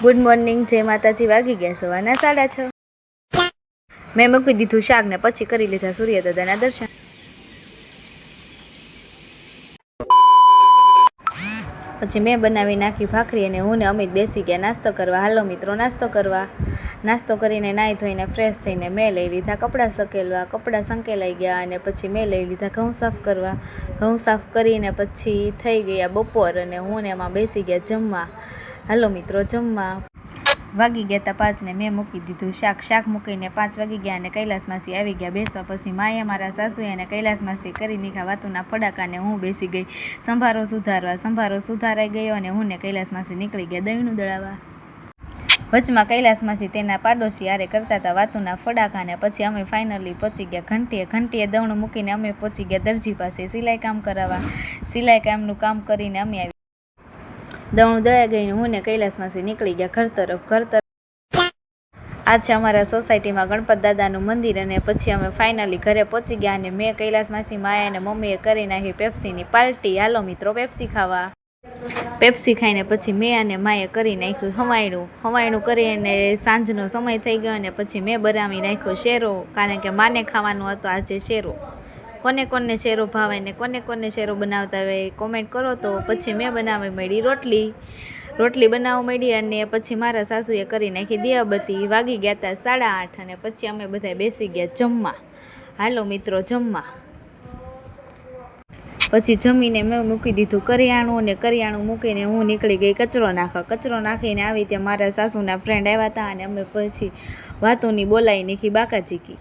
Good morning, જય માતાજી. વાગી ગયા સવારના 6:30. મેં મૂકી દીધું શાક ને પછી કરી લીધા સૂર્યદાદાના દર્શન. પછી મેં બનાવી નાખી ભાખરી અને હું ને અમિત બેસી ગયા નાસ્તો કરવા. હાલો મિત્રો નાસ્તો કરવા. નાસ્તો કરીને નાહી ધોઈને ફ્રેશ થઈને મેં લઈ લીધા કપડાં સકેલવા. કપડાં સંકેલાઈ ગયા અને પછી મેં લઈ લીધા ઘઉં સાફ કરવા. ઘઉં સાફ કરીને પછી થઈ ગયા બપોર અને હું ને એમાં બેસી ગયા જમવા. હાલો મિત્રો જમવા. વાગી ગયા હતા 5 ને મેં મૂકી દીધું શાક મૂકીને 5 વાગી ગયા અને કૈલાસ માસી આવી ગયા બેસવા. પછી માએ મારા સાસુએ અને કૈલાસ માસી કરી નીખા વાતુના ફડાકાને હું બેસી ગઈ સંભારો સુધારવા. સંભારો સુધારાઈ ગયો અને હું ને કૈલાસ માસી નીકળી ગયા દહીંનું દળાવા. વચમાં કૈલાસ માસી તેના પાડોશી આરે કરતા હતા વાતુના ફડાકાને. પછી અમે ફાઇનલી પહોંચી ગયા ઘંટીએ દવણું મૂકીને અમે પહોંચી ગયા દરજી પાસે સિલાઈ કામ કરાવવા. સિલાઈ કામનું કામ કરીને અમે આવી દવણું દળાઈ ગઈને હું ને કૈલાસ માસી નીકળી ગયા ઘર તરફ. આ છે અમારા સોસાયટીમાં ગણપત દાદાનું મંદિર અને પછી અમે ફાઇનલી ઘરે પહોંચી ગયા અને મેં કૈલાસ માસી માયા અને મમ્મીએ કરી નાખી પેપ્સીની પાર્ટી. હાલો મિત્રો પેપ્સી ખાવા. પેપ્સી ખાઈને પછી મેં અને માએ કરી નાખ્યું હવાયણું કરીને સાંજનો સમય થઈ ગયો અને પછી મેં બનાવી નાખ્યો શેરો, કારણ કે માને ખાવાનો હતો આજે શેરો. કોને શેરો ભાવે ને કોને શેરો બનાવતા હોય કોમેન્ટ કરો. તો પછી મેં બનાવી મળી રોટલી બનાવવા મળી અને પછી મારા સાસુએ કરી નાખી દિયાબત્તી. વાગી ગયા હતા 8:30 અને પછી અમે બધા બેસી ગયા જમવા. હાલો મિત્રો જમવા. પછી જમીને મેં મૂકી દીધું કરિયાણું અને કરિયાણું મૂકીને હું નીકળી ગઈ કચરો નાખવા. કચરો નાખીને આવી ત્યાં મારા સાસુના ફ્રેન્ડ આવ્યા હતા અને અમે પછી વાતોની બોલાવી નાખી બાકાચીકી.